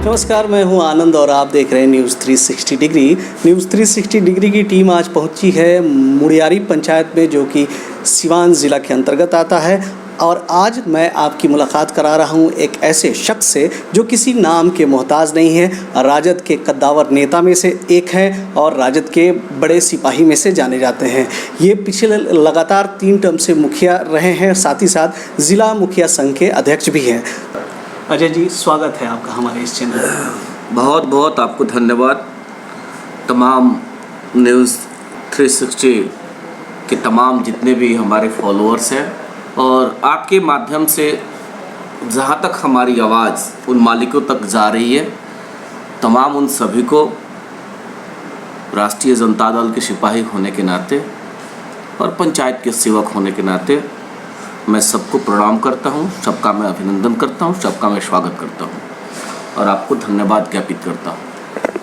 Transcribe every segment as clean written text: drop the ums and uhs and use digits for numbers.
नमस्कार, मैं हूं आनंद और आप देख रहे हैं न्यूज़ 360 डिग्री। न्यूज़ 360 डिग्री की टीम आज पहुंची है मुड़ियारी पंचायत में, जो कि सिवान ज़िला के अंतर्गत आता है। और आज मैं आपकी मुलाकात करा रहा हूं एक ऐसे शख्स से जो किसी नाम के मोहताज नहीं है। राजद के कद्दावर नेता में से एक हैं और राजद के बड़े सिपाही में से जाने जाते हैं। ये पिछले लगातार 3 टर्म से मुखिया रहे हैं, साथ ही साथ ज़िला मुखिया संघ के अध्यक्ष भी हैं। अजय जी, स्वागत है आपका हमारे इस चैनल में। बहुत बहुत आपको धन्यवाद। तमाम न्यूज़ 360 के तमाम जितने भी हमारे फॉलोअर्स हैं और आपके माध्यम से जहाँ तक हमारी आवाज़ उन मालिकों तक जा रही है, तमाम उन सभी को राष्ट्रीय जनता दल के सिपाही होने के नाते और पंचायत के सेवक होने के नाते मैं सबको प्रणाम करता हूँ, सबका मैं अभिनंदन करता हूँ, सबका मैं स्वागत करता हूँ और आपको धन्यवाद ज्ञापित करता हूँ।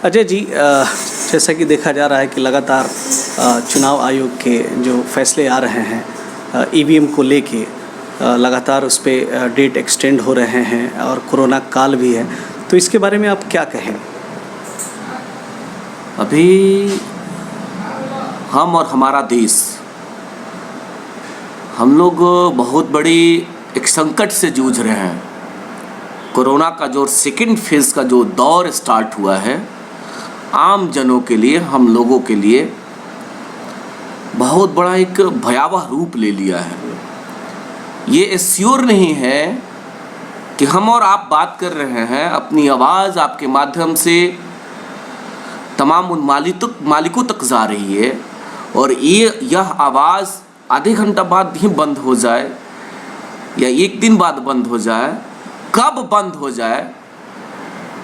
अजय जी, जैसा कि देखा जा रहा है कि लगातार चुनाव आयोग के जो फैसले आ रहे हैं ईवीएम को लेके, लगातार उस पर डेट एक्सटेंड हो रहे हैं और कोरोना काल भी है, तो इसके बारे में आप क्या कहेंगे? अभी हम और हमारा देश, हम लोग बहुत बड़ी एक संकट से जूझ रहे हैं। कोरोना का जो सेकंड फेज़ का जो दौर स्टार्ट हुआ है, आम जनों के लिए, हम लोगों के लिए बहुत बड़ा एक भयावह रूप ले लिया है। ये एश्योर नहीं है कि हम और आप बात कर रहे हैं, अपनी आवाज़ आपके माध्यम से तमाम उन मालिकों तक जा रही है और यह आवाज़ आधे घंटा बाद ही बंद हो जाए या एक दिन बाद बंद हो जाए, कब बंद हो जाए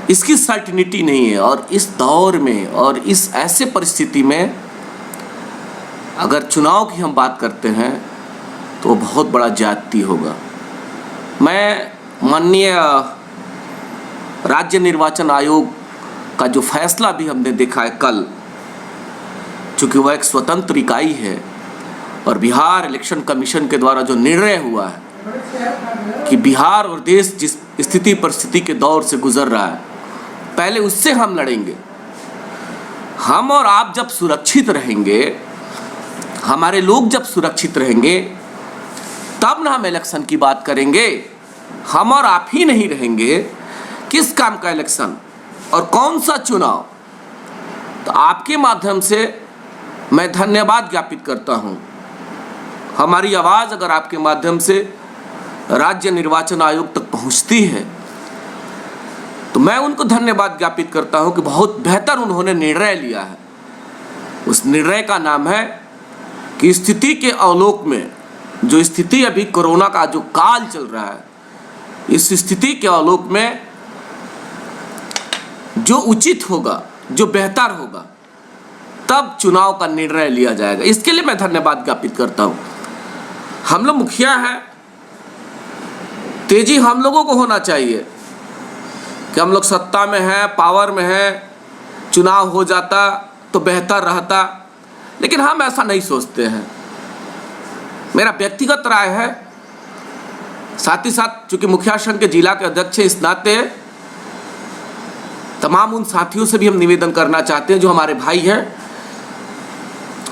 इसकी सर्टिनिटी नहीं है। और इस दौर में और इस ऐसे परिस्थिति में अगर चुनाव की हम बात करते हैं तो बहुत बड़ा ज्यादती होगा। मैं माननीय राज्य निर्वाचन आयोग का जो फैसला भी हमने देखा है कल, चूँकि वह एक स्वतंत्र इकाई है और बिहार इलेक्शन कमीशन के द्वारा जो निर्णय हुआ है कि बिहार और देश जिस स्थिति परिस्थिति के दौर से गुजर रहा है, पहले उससे हम लड़ेंगे। हम और आप जब सुरक्षित रहेंगे, हमारे लोग जब सुरक्षित रहेंगे, तब ना हम इलेक्शन की बात करेंगे। हम और आप ही नहीं रहेंगे, किस काम का इलेक्शन और कौन सा चुनाव? तो आपके माध्यम से मैं धन्यवाद ज्ञापित करता हूँ। हमारी आवाज़ अगर आपके माध्यम से राज्य निर्वाचन आयोग तक पहुंचती है तो मैं उनको धन्यवाद ज्ञापित करता हूं कि बहुत बेहतर उन्होंने निर्णय लिया है। उस निर्णय का नाम है कि स्थिति के अवलोक में, जो स्थिति अभी कोरोना का जो काल चल रहा है, इस स्थिति के अवलोक में जो उचित होगा, जो बेहतर होगा, तब चुनाव का निर्णय लिया जाएगा। इसके लिए मैं धन्यवाद ज्ञापित करता हूं। हम लोग मुखिया हैं, तेजी हम लोगों को होना चाहिए कि हम लोग सत्ता में हैं, पावर में हैं, चुनाव हो जाता तो बेहतर रहता, लेकिन हम ऐसा नहीं सोचते हैं। मेरा व्यक्तिगत राय है, साथ ही साथ चूंकि मुखिया संघ के जिला के अध्यक्ष हैं, इस नाते तमाम उन साथियों से भी हम निवेदन करना चाहते हैं जो हमारे भाई हैं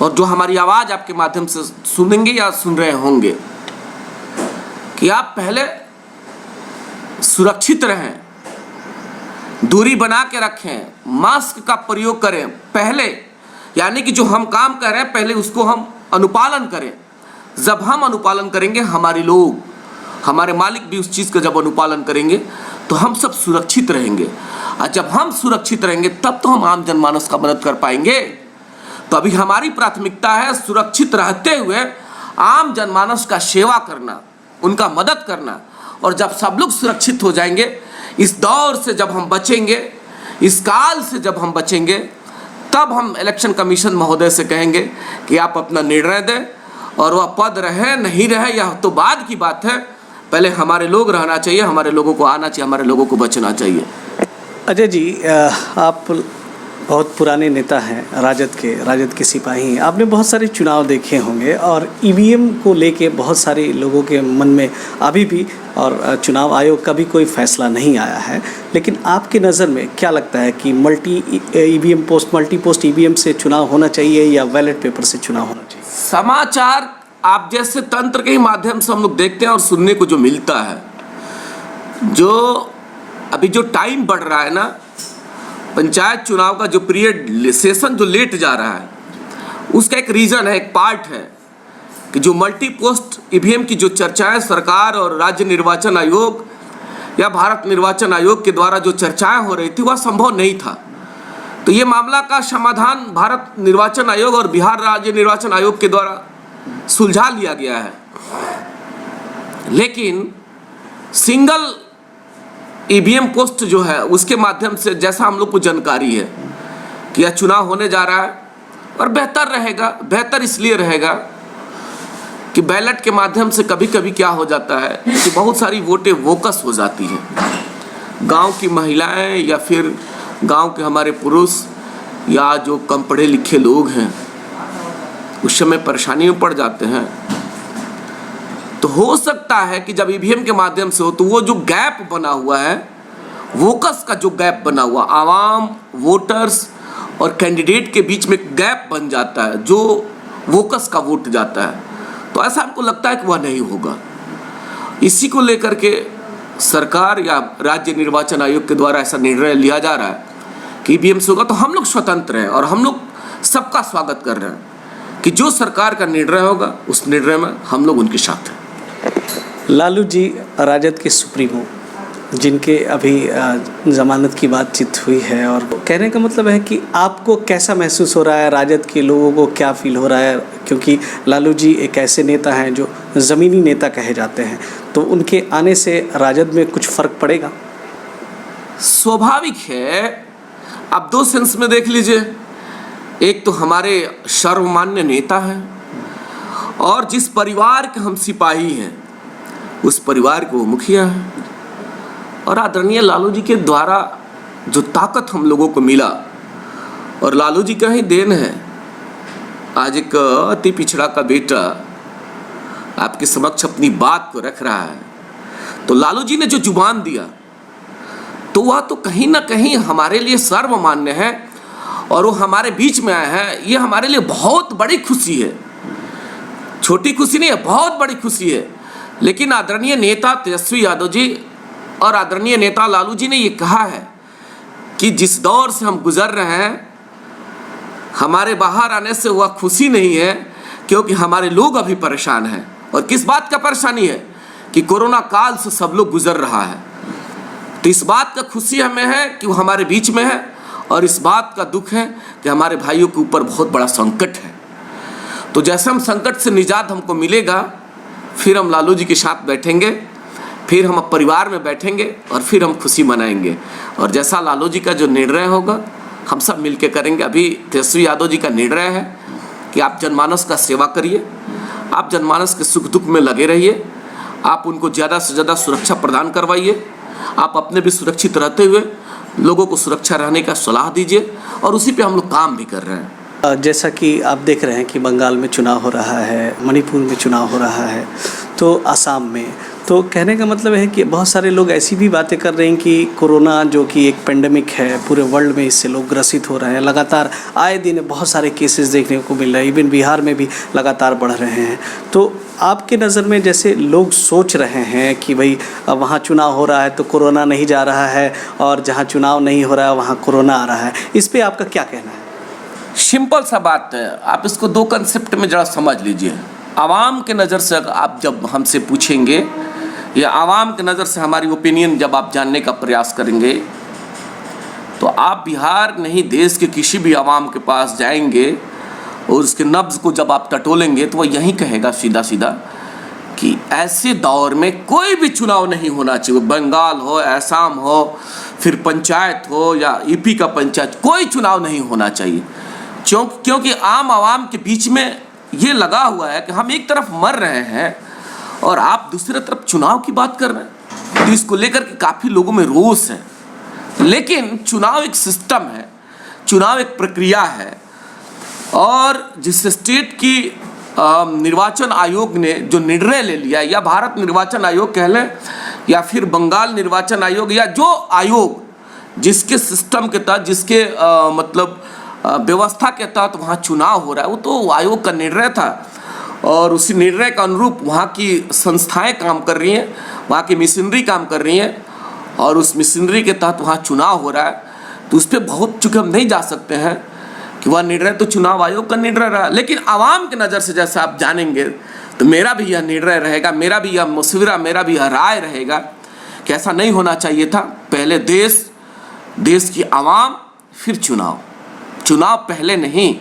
और जो हमारी आवाज़ आपके माध्यम से सुनेंगे या सुन रहे होंगे, कि आप पहले सुरक्षित रहें, दूरी बना के रखें, मास्क का प्रयोग करें पहले, यानी कि जो हम काम कर रहे हैं पहले उसको हम अनुपालन करें। जब हम अनुपालन करेंगे, हमारे लोग, हमारे मालिक भी उस चीज़ का जब अनुपालन करेंगे तो हम सब सुरक्षित रहेंगे। और जब हम सुरक्षित रहेंगे तब तो हम आम जनमानस का मदद कर पाएंगे। तो अभी हमारी प्राथमिकता है सुरक्षित रहते हुए आम जनमानस का सेवा करना, उनका मदद करना। और जब सब लोग सुरक्षित हो जाएंगे, इस दौर से जब हम बचेंगे, इस काल से जब हम बचेंगे, तब हम इलेक्शन कमीशन महोदय से कहेंगे कि आप अपना निर्णय दें और वह पद रहे नहीं रहे यह तो बाद की बात है। पहले हमारे लोग रहना चाहिए, हमारे लोगों को आना चाहिए, हमारे लोगों को बचना चाहिए। अजय जी, आप बहुत पुराने नेता हैं राजद के सिपाही हैं। आपने बहुत सारे चुनाव देखे होंगे और ईवीएम को लेके बहुत सारे लोगों के मन में अभी भी, और चुनाव आयोग का भी कोई फैसला नहीं आया है, लेकिन आपकी नज़र में क्या लगता है कि मल्टी पोस्ट ईवीएम से चुनाव होना चाहिए या बैलेट पेपर से चुनाव होना चाहिए? समाचार आप जैसे तंत्र के ही माध्यम से हम लोग देखते हैं और सुनने को जो मिलता है, जो अभी जो टाइम बढ़ रहा है ना, पंचायत चुनाव का जो पीरियड सेशन जो लेट जा रहा है, उसका एक रीज़न है, एक पार्ट है कि जो मल्टी पोस्ट ईवीएम की जो चर्चाएं सरकार और राज्य निर्वाचन आयोग या भारत निर्वाचन आयोग के द्वारा जो चर्चाएं हो रही थी वह संभव नहीं था। तो ये मामला का समाधान भारत निर्वाचन आयोग और बिहार राज्य निर्वाचन आयोग के द्वारा सुलझा लिया गया है। लेकिन सिंगल ईवीएम पोस्ट जो है उसके माध्यम से, जैसा हम लोग को जानकारी है कि यह चुनाव होने जा रहा है और बेहतर इसलिए रहेगा कि बैलेट के माध्यम से कभी कभी क्या हो जाता है कि बहुत सारी वोटें वोकस हो जाती हैं। गांव की महिलाएं या फिर गांव के हमारे पुरुष या जो कम पढ़े लिखे लोग हैं उस समय परेशानी में पड़ जाते हैं। तो हो सकता है कि जब ईवीएम के माध्यम से हो तो वो जो गैप बना हुआ है, वोकस का जो गैप बना हुआ, आवाम, वोटर्स और कैंडिडेट के बीच में गैप बन जाता है, जो वोकस का वोट जाता है। तो ऐसा हमको लगता है कि वह नहीं होगा। इसी को लेकर के सरकार या राज्य निर्वाचन आयोग के द्वारा ऐसा निर्णय लिया जा रहा है कि ईवीएम से होगा। तो हम लोग स्वतंत्र हैं और हम लोग सबका स्वागत कर रहे हैं कि जो सरकार का निर्णय होगा उस निर्णय में हम लोग उनके साथ हैं। लालू जी राजद के सुप्रीमो, जिनके अभी ज़मानत की बातचीत हुई है, और कहने का मतलब है कि आपको कैसा महसूस हो रहा है, राजद के लोगों को क्या फील हो रहा है? क्योंकि लालू जी एक ऐसे नेता हैं जो ज़मीनी नेता कहे जाते हैं, तो उनके आने से राजद में कुछ फ़र्क पड़ेगा? स्वाभाविक है। आप दो सेंस में देख लीजिए, एक तो हमारे सर्वमान्य नेता हैं और जिस परिवार के हम सिपाही हैं उस परिवार के वो मुखिया हैं। और आदरणीय लालू जी के द्वारा जो ताकत हम लोगों को मिला, और लालू जी का ही देन है, आज एक अति पिछड़ा का बेटा आपके समक्ष अपनी बात को रख रहा है। तो लालू जी ने जो जुबान दिया तो वह तो कहीं ना कहीं हमारे लिए सर्वमान्य है और वो हमारे बीच में आए हैं। ये हमारे लिए बहुत बड़ी खुशी है, छोटी खुशी नहीं है, बहुत बड़ी खुशी है। लेकिन आदरणीय नेता तेजस्वी यादव जी और आदरणीय नेता लालू जी ने ये कहा है कि जिस दौर से हम गुजर रहे हैं, हमारे बाहर आने से वह खुशी नहीं है, क्योंकि हमारे लोग अभी परेशान हैं। और किस बात का परेशानी है कि कोरोना काल से सब लोग गुजर रहा है। तो इस बात का खुशी हमें है कि वो हमारे बीच में है, और इस बात का दुख है कि हमारे भाइयों के ऊपर बहुत बड़ा संकट है। तो जैसे हम संकट से निजात हमको मिलेगा, फिर हम लालू जी के साथ बैठेंगे, फिर हम परिवार में बैठेंगे और फिर हम खुशी मनाएंगे। और जैसा लालू जी का जो निर्णय होगा हम सब मिलके करेंगे। अभी तेजस्वी यादव जी का निर्णय है कि आप जनमानस का सेवा करिए, आप जनमानस के सुख दुख में लगे रहिए, आप उनको ज़्यादा से ज़्यादा सुरक्षा प्रदान करवाइए, आप अपने भी सुरक्षित रहते हुए लोगों को सुरक्षा रहने का सलाह दीजिए, और उसी पे हम लोग काम भी कर रहे हैं। जैसा कि आप देख रहे हैं कि बंगाल में चुनाव हो रहा है, मणिपुर में चुनाव हो रहा है, तो असम में, तो कहने का मतलब है कि बहुत सारे लोग ऐसी भी बातें कर रहे हैं कि कोरोना जो कि एक पेंडेमिक है, पूरे वर्ल्ड में इससे लोग ग्रसित हो रहे हैं। लगातार आए दिन बहुत सारे केसेस देखने को मिल रहे हैं, इवन बिहार में भी लगातार बढ़ रहे हैं। तो आपके नज़र में जैसे लोग सोच रहे हैं कि भाई वहाँ चुनाव हो रहा है तो कोरोना नहीं जा रहा है, और जहाँ चुनाव नहीं हो रहा है वहाँ कोरोना आ रहा है, इस पर आपका क्या कहना है? सिंपल सा बात है, आप इसको दो कंसेप्ट में ज़रा समझ लीजिए। आवाम के नज़र से आप जब हमसे पूछेंगे, या आवाम के नज़र से हमारी ओपिनियन जब आप जानने का प्रयास करेंगे, तो आप बिहार नहीं देश के किसी भी आवाम के पास जाएंगे और उसके नब्ज़ को जब आप टटोलेंगे तो वह यही कहेगा सीधा सीधा कि ऐसे दौर में कोई भी चुनाव नहीं होना चाहिए। बंगाल हो, असम हो, फिर पंचायत हो या यूपी का पंचायत, कोई चुनाव नहीं होना चाहिए। क्योंकि आम आवाम के बीच में ये लगा हुआ है कि हम एक तरफ मर रहे हैं और आप दूसरी तरफ चुनाव की बात कर रहे हैं। तो इसको लेकर के काफ़ी लोगों में रोष है। लेकिन चुनाव एक सिस्टम है, चुनाव एक प्रक्रिया है, और जिस स्टेट की निर्वाचन आयोग ने जो निर्णय ले लिया, या भारत निर्वाचन आयोग कह लें या फिर बंगाल निर्वाचन आयोग, या जो आयोग जिसके सिस्टम के तहत, जिसके व्यवस्था के तहत वहाँ चुनाव हो रहा है, वो तो आयोग का निर्णय था, और उसी निर्णय का अनुरूप वहाँ की संस्थाएं काम कर रही हैं, वहाँ की मशीनरी काम कर रही हैं, और उस मशीनरी के तहत वहाँ चुनाव हो रहा है। तो उस पर बहुत, चूँकि हम नहीं जा सकते हैं कि वह निर्णय तो चुनाव आयोग का निर्णय रहा, लेकिन आवाम की नज़र से जैसे आप जानेंगे तो मेरा भी यह निर्णय रहेगा, मेरा भी यह मशवरा, मेरा भी यह राय रहेगा कि ऐसा नहीं होना चाहिए था। पहले देश की आवाम, फिर चुनाव, चुनाव पहले नहीं,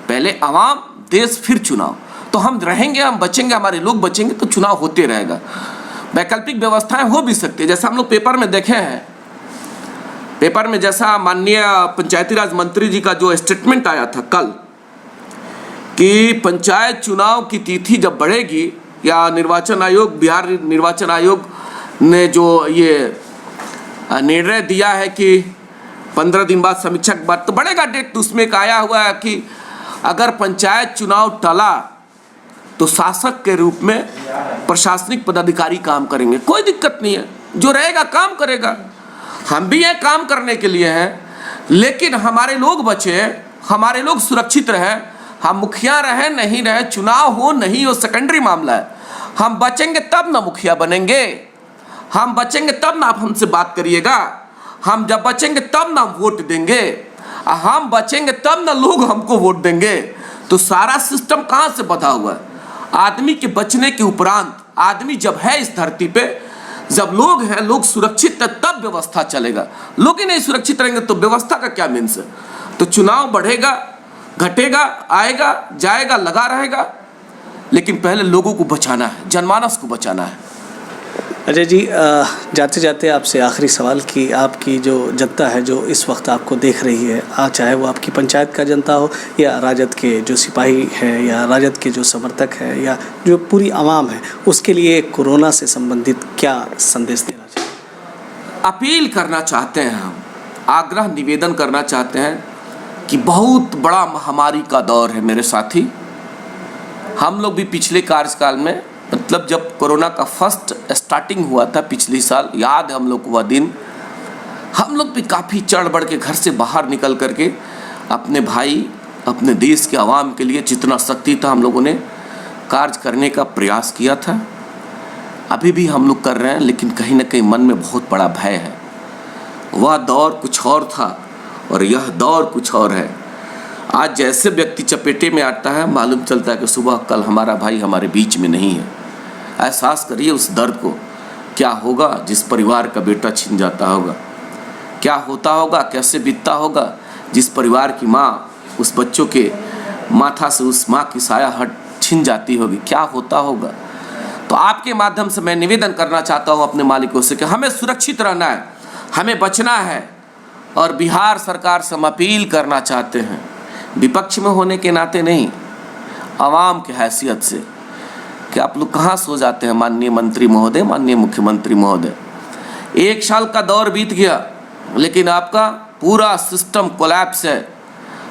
पहले आवाम, देश, फिर चुनाव। तो हम रहेंगे, हम बचेंगे, हमारे लोग बचेंगे तो चुनाव होते रहेगा। वैकल्पिक व्यवस्थाएं हो भी सकती है, जैसा हम लोग पेपर में देखे हैं, पेपर में जैसा माननीय पंचायती राज मंत्री जी का जो स्टेटमेंट आया था कल कि पंचायत चुनाव की तिथि जब बढ़ेगी, या निर्वाचन आयोग, बिहार निर्वाचन आयोग ने जो ये निर्णय दिया है कि 15 दिन बाद समीक्षा के बाद तो बढ़ेगा डेट, तो उसमें एक आया हुआ है कि अगर पंचायत चुनाव टला तो शासक के रूप में प्रशासनिक पदाधिकारी काम करेंगे। कोई दिक्कत नहीं है, जो रहेगा काम करेगा, हम भी हैं काम करने के लिए हैं, लेकिन हमारे लोग बचे, हमारे लोग सुरक्षित रहें। हम मुखिया रहें नहीं रहे, चुनाव हो नहीं हो, सेकेंडरी मामला है। हम बचेंगे तब ना मुखिया बनेंगे, हम बचेंगे तब ना आप हमसे बात करिएगा, हम जब बचेंगे तब ना वोट देंगे, हम बचेंगे तब ना लोग हमको वोट देंगे। तो सारा सिस्टम कहाँ से बंधा हुआ है? आदमी के बचने के उपरांत, आदमी जब है इस धरती पे, जब लोग हैं, लोग सुरक्षित है, तब व्यवस्था चलेगा। लोग ही नहीं सुरक्षित रहेंगे तो व्यवस्था का क्या मीन्स है? तो चुनाव बढ़ेगा, घटेगा, आएगा, जाएगा, लगा रहेगा, लेकिन पहले लोगों को बचाना है, जनमानस को बचाना है। अजय जी, जाते जाते आपसे आखिरी सवाल कि आपकी जो जनता है जो इस वक्त आपको देख रही है, चाहे वो आपकी पंचायत का जनता हो या राजद के जो सिपाही हैं या राजद के जो समर्थक हैं या जो पूरी आवाम है, उसके लिए कोरोना से संबंधित क्या संदेश देना चाहिए? अपील करना चाहते हैं हम, आग्रह निवेदन करना चाहते हैं कि बहुत बड़ा महामारी का दौर है मेरे साथी। हम लोग भी पिछले कार्यकाल में, मतलब जब कोरोना का फर्स्ट स्टार्टिंग हुआ था पिछले साल, याद है हम लोग को वह दिन, हम लोग भी काफ़ी चढ़ बढ़ के घर से बाहर निकल करके अपने भाई, अपने देश के आवाम के लिए जितना शक्ति था हम लोगों ने कार्य करने का प्रयास किया था। अभी भी हम लोग कर रहे हैं, लेकिन कहीं ना कहीं मन में बहुत बड़ा भय है। वह दौर कुछ और था और यह दौर कुछ और है। आज जैसे व्यक्ति चपेटे में आता है, मालूम चलता है कि सुबह कल हमारा भाई हमारे बीच में नहीं है। एहसास करिए उस दर्द को, क्या होगा जिस परिवार का बेटा छिन जाता होगा, क्या होता होगा, कैसे बीतता होगा जिस परिवार की माँ, उस बच्चों के माथा से उस माँ की साया हट छिन जाती होगी, क्या होता होगा। तो आपके माध्यम से मैं निवेदन करना चाहता हूँ अपने मालिकों से कि हमें सुरक्षित रहना है, हमें बचना है, और बिहार सरकार से हम अपील करना चाहते हैं, विपक्ष में होने के नाते नहीं, आवाम की हैसियत से, कि आप लोग कहाँ सो जाते हैं माननीय मंत्री महोदय, माननीय मुख्यमंत्री महोदय। 1 साल का दौर बीत गया, लेकिन आपका पूरा सिस्टम कोलैप्स है,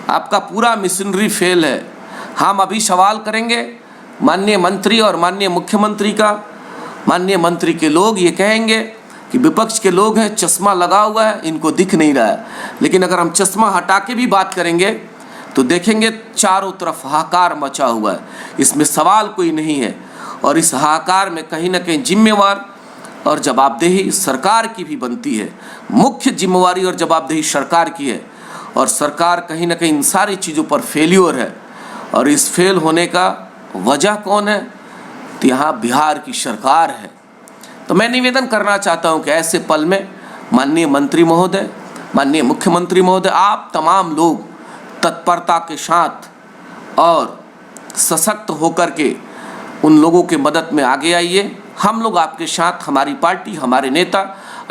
आपका पूरा मशीनरी फेल है। हम अभी सवाल करेंगे माननीय मंत्री और माननीय मुख्यमंत्री का। माननीय मंत्री के लोग ये कहेंगे कि विपक्ष के लोग हैं, चश्मा लगा हुआ है, इनको दिख नहीं रहा है। लेकिन अगर हम चश्मा हटा के भी बात करेंगे तो देखेंगे चारों तरफ हाहाकार मचा हुआ है, इसमें सवाल कोई नहीं है। और इस हाहाकार में कहीं ना कहीं जिम्मेवार और जवाबदेही सरकार की भी बनती है। मुख्य जिम्मेवारी और जवाबदेही सरकार की है, और सरकार कहीं ना कहीं इन सारी चीज़ों पर फेल्योर है। और इस फेल होने का वजह कौन है? तो यहाँ बिहार की सरकार है। तो मैं निवेदन करना चाहता हूँ कि ऐसे पल में माननीय मंत्री महोदय, माननीय मुख्यमंत्री महोदय, आप तमाम लोग तत्परता के साथ और सशक्त होकर के उन लोगों के मदद में आगे आइए। हम लोग आपके साथ, हमारी पार्टी, हमारे नेता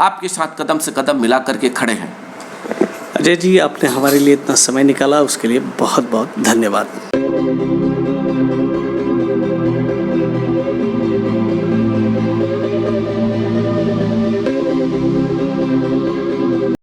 आपके साथ कदम से कदम मिला करके खड़े हैं। अजय जी, आपने हमारे लिए इतना समय निकाला, उसके लिए बहुत बहुत धन्यवाद।